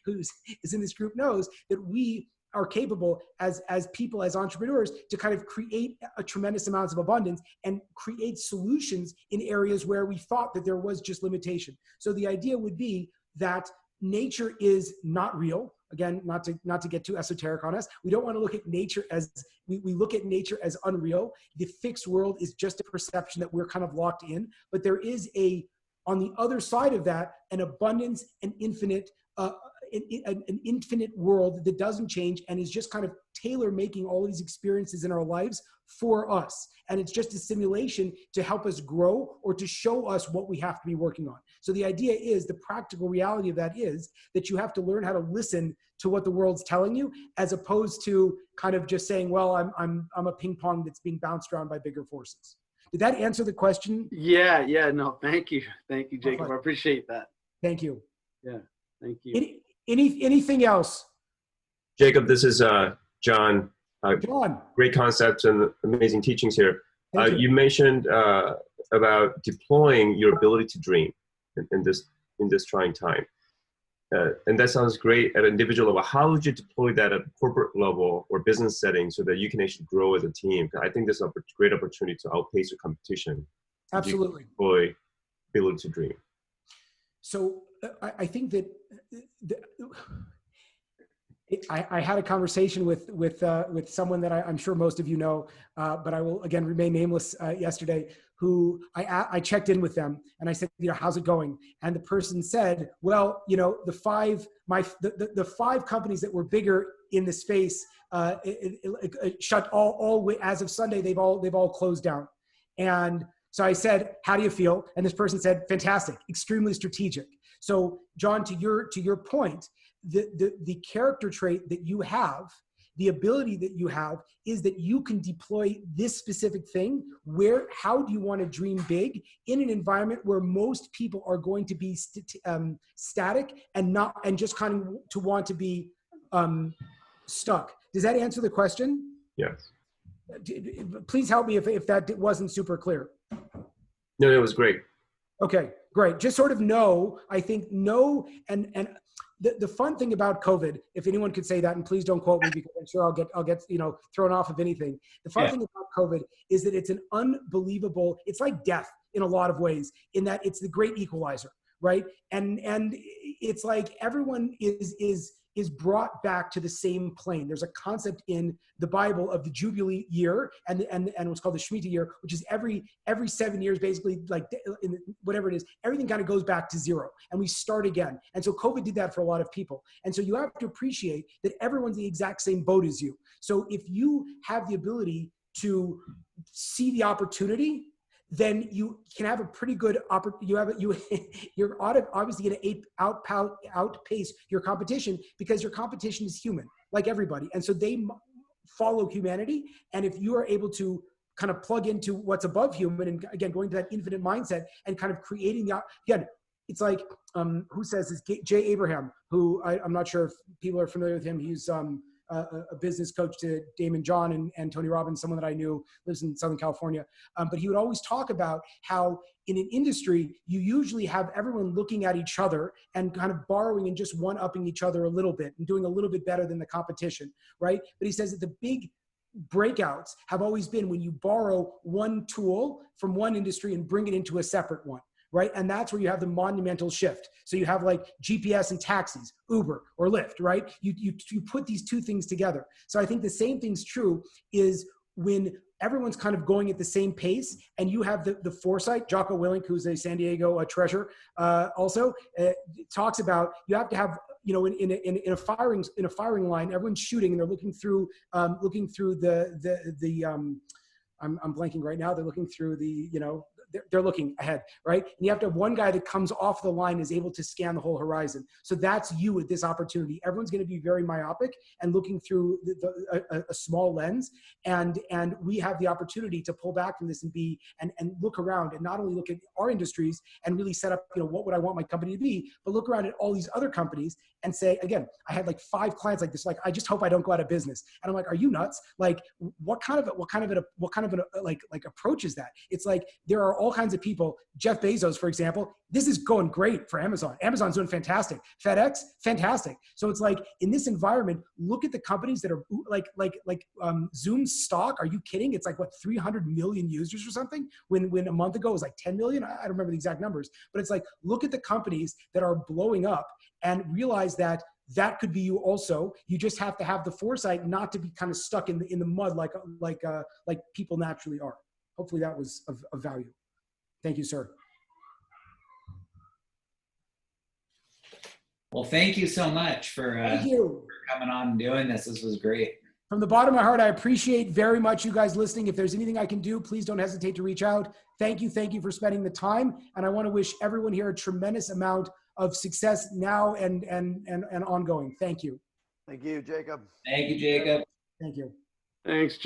who is in this group knows, that we are capable as people, as entrepreneurs, to kind of create a tremendous amounts of abundance and create solutions in areas where we thought that there was just limitation. So the idea would be that nature is not real. Again, not to get too esoteric on us. We don't want to look at nature as, we look at nature as unreal. The fixed world is just a perception that we're kind of locked in, but there is on the other side of that, an abundance, an infinite world that doesn't change and is just kind of tailor making all these experiences in our lives for us. And it's just a simulation to help us grow or to show us what we have to be working on. So the idea is, the practical reality of that is that you have to learn how to listen to what the world's telling you, as opposed to kind of just saying, well, I'm a ping pong that's being bounced around by bigger forces. Did that answer the question? Yeah. No, thank you, Jacob. I appreciate that. Thank you. Yeah, thank you. Anything else? Jacob, this is John. John. Great concepts and amazing teachings here. You. You mentioned about deploying your ability to dream in this trying time. And that sounds great at an individual level. How would you deploy that at a corporate level or business setting so that you can actually grow as a team? I think there's a great opportunity to outpace your competition. Absolutely. Deploy ability to dream. So I think that I had a conversation with someone that I'm sure most of you know, but I will again remain nameless yesterday, who I checked in with them and I said, how's it going? And the person said, well, the five companies that were bigger in the space shut all as of Sunday, they've all closed down. And so I said, how do you feel? And this person said, fantastic, extremely strategic. So John, to your point, the character trait that you have, the ability that you have, is that you can deploy this specific thing. How do you want to dream big in an environment where most people are going to be static and just kind of to want to be stuck? Does that answer the question? Yes. Please help me if that wasn't super clear. No, it was great. Okay, great. Just sort of know, I think know, and the fun thing about COVID, if anyone could say that, and please don't quote me because I'm sure I'll get thrown off of anything. The fun thing about COVID is that it's an unbelievable, it's like death in a lot of ways, in that it's the great equalizer, right? And it's like everyone is brought back to the same plane. There's a concept in the Bible of the Jubilee year and what's called the Shemitah year, which is every 7 years, basically, like whatever it is, everything kind of goes back to zero and we start again. And so COVID did that for a lot of people. And so you have to appreciate that everyone's the exact same boat as you. So if you have the ability to see the opportunity, then you can have a pretty good you're obviously going to outpace your competition, because your competition is human, like everybody, and so they follow humanity. And if you are able to kind of plug into what's above human, and again going to that infinite mindset and kind of creating again, it's like who says this? Jay Abraham, who I'm not sure if people are familiar with him. He's a business coach to Damon John and Tony Robbins, someone that I knew, lives in Southern California. But he would always talk about how in an industry, you usually have everyone looking at each other and kind of borrowing and just one-upping each other a little bit and doing a little bit better than the competition, right? But he says that the big breakouts have always been when you borrow one tool from one industry and bring it into a separate one. Right? And that's where you have the monumental shift. So you have like GPS and taxis, Uber or Lyft, right? You put these two things together. So I think the same thing's true is when everyone's kind of going at the same pace and you have the foresight. Jocko Willink, who's a San Diego treasure, also talks about you have to have, in a firing line, everyone's shooting and they're looking through the I'm blanking right now. They're looking through they're looking ahead, right? And you have to have one guy that comes off the line is able to scan the whole horizon. So that's you with this opportunity. Everyone's going to be very myopic and looking through a small lens. And we have the opportunity to pull back from this and look around and not only look at our industries and really set up, what would I want my company to be, but look around at all these other companies and say, again, I had like 5 clients like this, like, I just hope I don't go out of business. And I'm like, are you nuts? Like, what kind of an approach is that? It's like, there are all kinds of people. Jeff Bezos, for example, this is going great for Amazon. Amazon's doing fantastic. FedEx, fantastic. So it's like, in this environment, look at the companies that are like Zoom's stock. Are you kidding? It's like, what, 300 million users or something? When a month ago it was like 10 million. I don't remember the exact numbers, but it's like, look at the companies that are blowing up and realize that could be you also. You just have to have the foresight not to be kind of stuck in the mud like people naturally are. Hopefully that was of value. Thank you, sir. Well, thank you so much for coming on and doing this. This was great. From the bottom of my heart, I appreciate very much you guys listening. If there's anything I can do, please don't hesitate to reach out. Thank you for spending the time. And I want to wish everyone here a tremendous amount of success now and ongoing. Thank you. Thank you, Jacob. Thank you, Jacob. Thank you. Thanks.